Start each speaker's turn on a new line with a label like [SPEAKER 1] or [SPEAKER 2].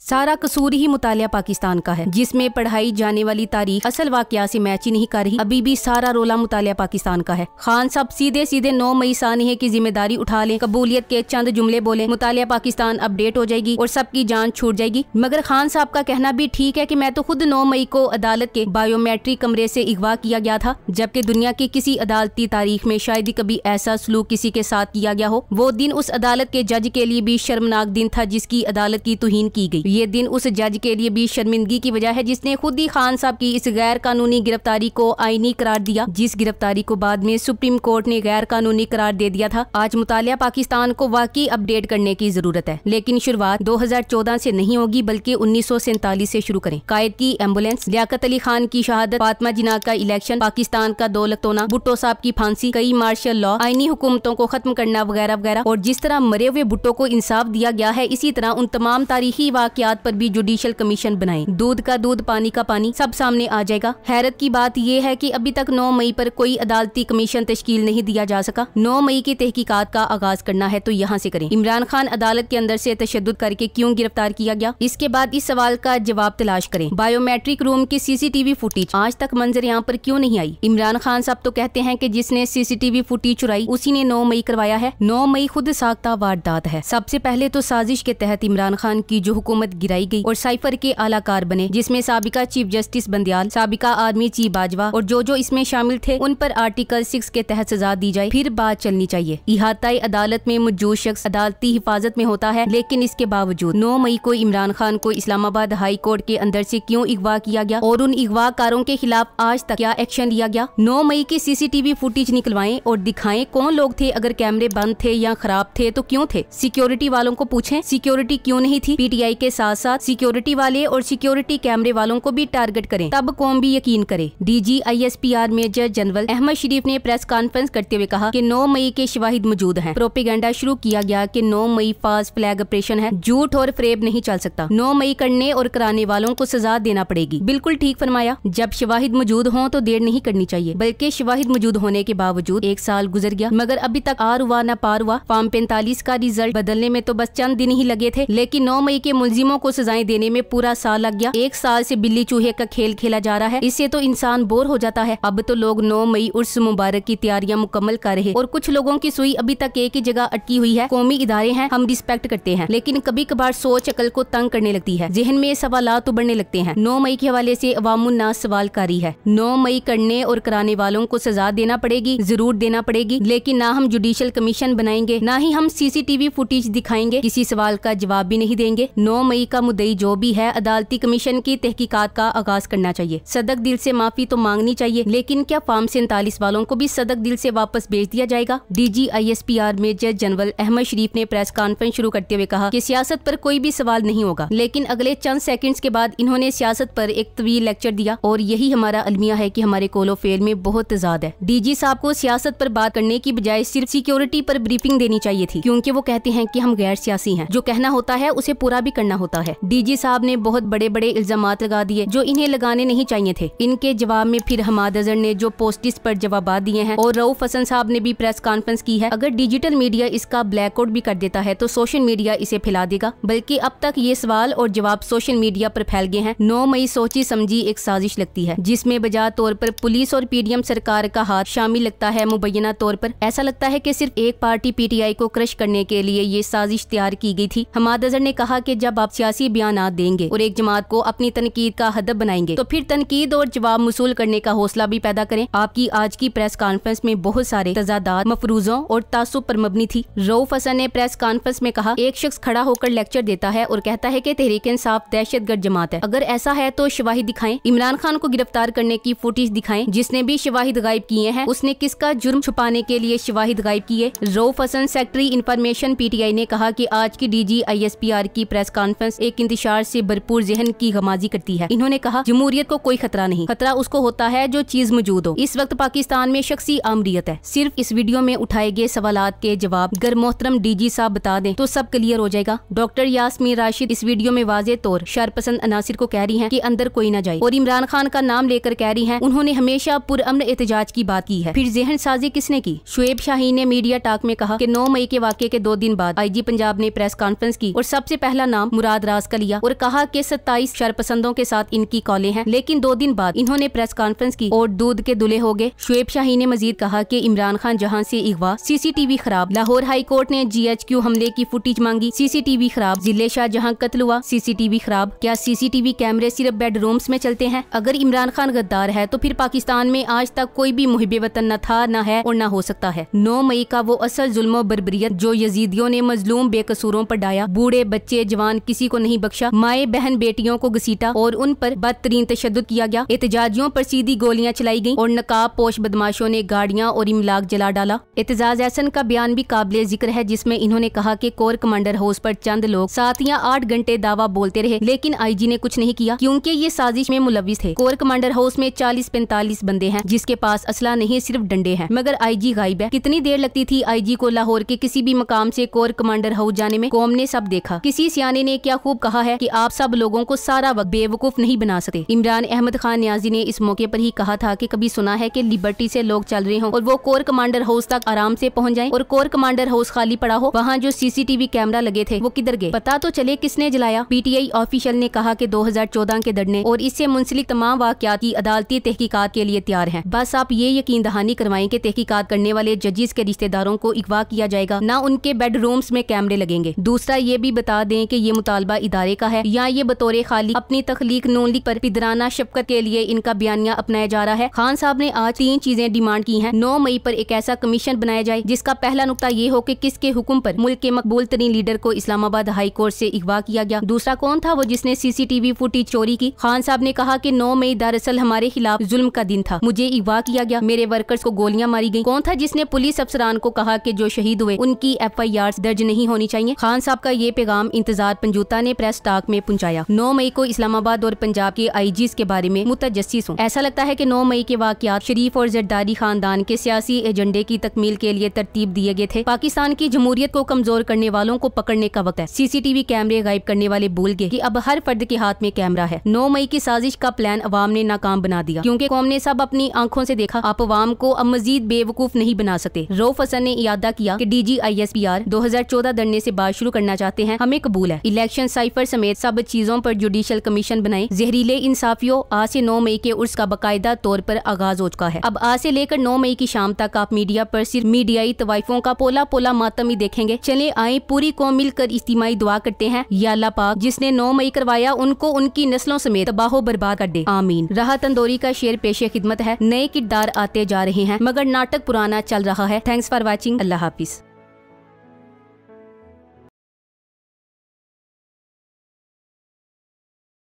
[SPEAKER 1] सारा कसूर ही मुतालिया पाकिस्तान का है, जिसमें पढ़ाई जाने वाली तारीख असल वाकया से मैच ही नहीं कर रही। अभी भी सारा रोला मुतालिया पाकिस्तान का है। खान साहब सीधे सीधे 9 मई सानिया की जिम्मेदारी उठा लें, कबूलियत के चंद जुमले बोले, मुतालिया पाकिस्तान अपडेट हो जाएगी और सबकी जान छूट जाएगी। मगर खान साहब का कहना भी ठीक है कि मैं तो खुद 9 मई को अदालत के बायोमेट्रिक कमरे से अगवा किया गया था, जबकि दुनिया की किसी अदालती तारीख में शायद ही कभी ऐसा सलूक किसी के साथ किया गया हो। वो दिन उस अदालत के जज के लिए भी शर्मनाक दिन था जिसकी अदालत की तौहीन की गई। ये दिन उस जज के लिए भी शर्मिंदगी की वजह है जिसने खुद ही खान साहब की इस गैर कानूनी गिरफ्तारी को आईनी करार दिया, जिस गिरफ्तारी को बाद में सुप्रीम कोर्ट ने गैर कानूनी करार दे दिया था। आज मुतालिया पाकिस्तान को वाकई अपडेट करने की जरूरत है, लेकिन शुरुआत 2014 से नहीं होगी बल्कि 1947 से शुरू करें। कायद की एम्बुलेंस, लियाकत अली खान की शहादत, फातिमा जिन्ना का इलेक्शन, पाकिस्तान का दौलतोना, भुट्टो साहब की फांसी, कई मार्शल लॉ, आईनी हुकूमतों को खत्म करना वगैरह वगैरह। और जिस तरह मरे हुए भुट्टो को इंसाफ दिया गया है, इसी तरह उन तमाम तारीखी वाकयात पर भी जुडिशल कमीशन बनाए। दूध का दूध, पानी का पानी, सब सामने आ जाएगा। हैरत की बात यह है कि अभी तक 9 मई पर कोई अदालती कमीशन तश्कील नहीं दिया जा सका। 9 मई की तहकीकात का आगाज करना है तो यहाँ से करें। इमरान खान अदालत के अंदर से तशद्दुद करके क्यों गिरफ्तार किया गया, इसके बाद इस सवाल का जवाब तलाश करें। बायोमेट्रिक रूम की CCTV फुटेज आज तक मंजर यहाँ पर क्यों नहीं आई। इमरान खान साहब तो कहते हैं कि जिसने CCTV फुटेज चुराई उसी ने 9 मई करवाया है। 9 मई खुद साख्ता वारदात है। सबसे पहले तो साजिश के तहत इमरान खान की जो हुकूमत गिराई गई और साइफर के आलाकार बने, जिसमें साबिका चीफ जस्टिस बंदियाल, साबिका आर्मी चीफ बाजवा और जो इसमें शामिल थे उन पर आर्टिकल 6 के तहत सजा दी जाए, फिर बात चलनी चाहिए। इहाताई अदालत में मौजूद शख्स अदालती हिफाजत में होता है, लेकिन इसके बावजूद 9 मई को इमरान खान को इस्लामाबाद हाई कोर्ट के अंदर से क्यों अगवा किया गया और उन अगवाकारों के खिलाफ आज तक क्या एक्शन लिया गया। 9 मई की CCTV फुटेज निकलवाएं और दिखाएं कौन लोग थे। अगर कैमरे बंद थे या खराब थे तो क्यों थे। सिक्योरिटी वालों को पूछें सिक्योरिटी क्यों नहीं थी। PTI के साथ साथ सिक्योरिटी वाले और सिक्योरिटी कैमरे वालों को भी टारगेट करें, तब कौन भी यकीन करे। DG ISPR major general Ahmed Sharif ने प्रेस कॉन्फ्रेंस करते हुए कहा कि 9 मई के शवाहिद मौजूद हैं। प्रोपेगेंडा शुरू किया गया कि 9 मई फास्ट फ्लैग ऑपरेशन है, झूठ और फरेब नहीं चल सकता। 9 मई करने और कराने वालों को सजा देना पड़ेगी। बिल्कुल ठीक फरमाया। जब शवाहिद मौजूद हों तो देर नहीं करनी चाहिए, बल्कि शवाहिद मौजूद होने के बावजूद 1 साल गुजर गया मगर अभी तक आर हुआ न पार हुआ। फॉर्म 45 का रिजल्ट बदलने में तो बस चंद दिन ही लगे थे, लेकिन 9 मई के मुलजिमों को सजाएं देने में पूरा साल लग गया। 1 साल से बिल्ली चूहे का खेल खेला जा रहा है, इससे तो इंसान बोर हो जाता है। अब तो लोग 9 मई उर्स मुबारक की तैयारियां मुकम्मल कर रहे और कुछ लोगों की सुई अभी तक एक ही जगह अटकी हुई है। कौमी इदारे हैं, हम रिस्पेक्ट करते हैं, लेकिन कभी कभार सोच अकल को तंग करने लगती है, जहन में सवालात उभरने लगते हैं। 9 मई के हवाले से अवामुन्नास सवाल कारी है। 9 मई करने और कराने वालों को सजा देना पड़ेगी, जरूर देना पड़ेगी, लेकिन ना हम जुडिशल कमीशन बनाएंगे, ना ही हम CCTV फुटेज दिखाएंगे, किसी सवाल का जवाब भी नहीं देंगे। 9 मई का मुद्दई जो भी है, अदालती कमीशन की तहकीकात का आगाज करना चाहिए। सदक दिल से माफी तो मांगनी चाहिए, लेकिन क्या फॉर्म 47 वालों को भी सदक दिल से वापस भेज दिया जाएगा। DG ISPR major general Ahmed Sharif ने प्रेस कॉन्फ्रेंस शुरू करते हुए कहा कि सियासत पर कोई भी सवाल नहीं होगा, लेकिन अगले चंद सेकंड्स के बाद इन्होंने सियासत पर एक तवील लेक्चर दिया और यही हमारा अलमिया है कि हमारे कोलो फेल में बहुत तजाद है। DG साहब को सियासत पर बात करने की बजाय सिर्फ सिक्योरिटी पर ब्रीफिंग देनी चाहिए थी, क्योंकि वो कहते हैं कि हम गैर सियासी हैं, जो कहना होता है उसे पूरा भी करना होता है। DG साहब ने बहुत बड़े बड़े इल्जामात लगा दिए जो इन्हें लगाने नहीं चाहिए थे। इनके जवाब में फिर हमाद अजहर ने जो पोस्टिस पर जवाब दिए हैं और रऊफ हसन साहब ने भी प्रेस कॉन्फ्रेंस की है। अगर डिजिटल मीडिया इसका ब्लैकआउट भी कर देता है तो सोशल मीडिया इसे फैला देगा, बल्कि अब तक ये सवाल और जवाब सोशल मीडिया पर फैल गए हैं। 9 मई सोची समझी एक साजिश लगती है, जिसमें बजा तौर पर पुलिस और PDM सरकार का हाथ शामिल लगता है। मुबैना तौर पर ऐसा लगता है कि सिर्फ एक पार्टी PTI को क्रश करने के लिए ये साजिश तैयार की गई थी। हमाद अजहर ने कहा कि जब आप सियासी बयानात देंगे और एक जमात को अपनी तनकीद का हदफ बनाएंगे तो फिर तनकीद और जवाब मसूल करने का हौसला भी पैदा करें। आपकी आज की प्रेस कॉन्फ्रेंस में बहुत सारे तजादात, मफरूजों और तासुब पर मबनी थी। रऊफ हसन ने प्रेस कॉन्फ्रेंस में कहा, एक शख्स खड़ा होकर लेक्चर देता है और कहता है कि तहरीक इंसाफ दहशतगर्द जमात है। अगर ऐसा है तो शवाहिद दिखाएं, इमरान खान को गिरफ्तार करने की फुटेज दिखाएं, जिसने भी शवाहिद गायब किए हैं उसने किसका जुर्म छुपाने के लिए शवाहिद गायब किए। Rauf Hasan secretary information PTI ने कहा कि आज की DG ISPR की प्रेस कॉन्फ्रेंस एक इंतशार से भरपूर जहन की गमाजी करती है। इन्होंने कहा, जमहूरियत को कोई खतरा नहीं, खतरा उसको होता है जो चीज मौजूद हो। इस वक्त पाकिस्तान में शख्सी आमरीत है। सिर्फ इस वीडियो में उठाए गए सवालात के जवाब अगर मोहतरम DG साहब बता दें तो सब क्लियर हो जाएगा। डॉक्टर यास्मीन राशिद इस वीडियो में वाज़े तौर शरपसंद अनासिर को कह रही हैं कि अंदर कोई न जाए और इमरान खान का नाम लेकर कह रही हैं उन्होंने हमेशा पुरअमन एहतजाज की बात की है। फिर जहन साजी किसने की। शुएब शाहीन ने मीडिया टॉक में कहा कि 9 मई के वाक़े के 2 दिन बाद IG पंजाब ने प्रेस कॉन्फ्रेंस की और सबसे पहला नाम मुराद मुराद राज का लिया और कहा कि 27 शरपसंदों के साथ इनकी कॉलें हैं, लेकिन 2 दिन बाद इन्होंने प्रेस कॉन्फ्रेंस की और दूध के दुले हो गए। शुएब शाही ने मजीद कहा कि इमरान खान जहां से अगवा, सीसीटीवी खराब। लाहौर हाई कोर्ट ने GHQ हमले की फुटेज मांगी, सीसीटीवी खराब। जिले शाह जहां कत्ल हुआ, सीसीटीवी खराब। क्या सीसीटीवी कैमरे सिर्फ बेडरूम्स में चलते हैं? अगर इमरान खान गद्दार है तो फिर पाकिस्तान में आज तक कोई भी मुहिब वतन न था, न है और न हो सकता है। 9 मई का वो असल जुल्म बर्बरियत जो यजीदियों ने मजलूम बेकसूरों पर डाया, बूढ़े बच्चे जवान किसी को नहीं बख्शा, माए बहन बेटियों को घसीटा और उन पर बदतरीन तशद्दुद किया गया। एहतजाजियों पर सीधी गोलियां चलाई गईं और नकाब पोश बदमाशों ने गाड़ियां और इमलाक जला डाला। एतजाज एहसन का बयान भी काबिले जिक्र है, जिसमें इन्होंने कहा कि कोर कमांडर हाउस पर चंद लोग 7 या 8 घंटे दावा बोलते रहे, लेकिन IG ने कुछ नहीं किया क्योंकि ये साजिश में मुलविस थे। कोर कमांडर हाउस में 40-45 बंदे हैं जिसके पास असला नहीं सिर्फ डंडे हैं, मगर IG गायब है। कितनी देर लगती थी IG को लाहौर के किसी भी मकाम से कोर कमांडर हाउस जाने में? कौम ने सब देखा। किसी सियाने ने क्या खूब कहा है कि आप सब लोगों को सारा वक्त बेवकूफ नहीं बना सकते। इमरान अहमद खान न्याजी ने इस मौके पर ही कहा था कि कभी सुना है कि लिबर्टी से लोग चल रहे हों और वो कोर कमांडर हाउस तक आराम से पहुंच जाएं और कोर कमांडर हाउस खाली पड़ा हो? वहाँ जो CCTV कैमरा लगे थे वो किधर गए? पता तो चले किसने जलाया। PTI ऑफिशियल ने कहा कि 2014 के दड़ने और इससे मुंसलिक तमाम वाकयात की अदालती तहकीकात के लिए तैयार हैं। बस आप ये यकीन दहानी करवाएं कि तहकीकात करने वाले जजेस के रिश्तेदारों को अगवा किया जाएगा, न उनके बेडरूम्स में कैमरे लगेंगे। दूसरा ये भी बता दें कि ये मुतालबा इदारे का है या ये बतौर खाली अपनी तखलीक नून लीग पर पिदराना शफकत के लिए इनका बयानिया अपनाया जा रहा है। खान साहब ने आज 3 चीजें डिमांड की हैं। 9 मई पर एक ऐसा कमीशन बनाया जाए जिसका पहला नुकता ये हो कि किसके हुक्म पर मुल्क के मकबूल तरीन लीडर को इस्लामाबाद हाई कोर्ट से अगवा किया गया। दूसरा कौन था वो जिसने CCTV फुटेज चोरी की? खान साहब ने कहा कि 9 मई दरअसल हमारे खिलाफ जुल्म का दिन था, मुझे अगवा किया गया, मेरे वर्कर्स को गोलियां मारी गई। कौन था जिसने पुलिस अफसरान को कहा कि जो शहीद हुए उनकी FIR दर्ज नहीं होनी चाहिए? खान साहब का ये पैगाम इंतजार पंजूता ने प्रेस टॉक में पहुंचाया। 9 मई को इस्लामाबाद और पंजाब के IGs के बारे में मुतजस्सिस हूं। ऐसा लगता है कि 9 मई के वाकयात शरीफ और जरदारी खानदान के सियासी एजेंडे की तकमील के लिए तरतीब दिए गए थे। पाकिस्तान की जमहूरियत को कमजोर करने वालों को पकड़ने का वक्त है। CCTV कैमरे गायब करने वाले भूल गए कि अब हर फर्द के हाथ में कैमरा है। 9 मई की साजिश का प्लान अवाम ने नाकाम बना दिया क्योंकि कौम ने सब अपनी आंखों से देखा। आप अवाम को अब मजीद बेवकूफ नहीं बना सकते। रऊफ हसन ने इयादा किया कि DG ISPR 2014 दड़ने से बात शुरू करना चाहते हैं, हमें कबूल है। इलेक्शन साइफर समेत सब चीजों पर जुडिशल कमीशन बनाए। जहरीले इंसाफियों, आज से 9 मई के उर्स का बाकायदा तौर पर आगाज हो चुका है। अब आज से लेकर 9 मई की शाम तक आप मीडिया पर सिर्फ मीडियाई तवाइफों का पोला पोला मातम ही देखेंगे। चले आए पूरी कौम मिलकर इज्तिमाई दुआ करते हैं, या अल्लाह पाक जिसने 9 मई करवाया उनको उनकी नस्लों समेत तबाहो बर्बाद कर दे, आमीन। राहत तंदोरी का शेर पेशे खिदमत है। नए किरदार आते जा रहे हैं मगर नाटक पुराना चल रहा है। Thanks for watching. Allah Hafiz.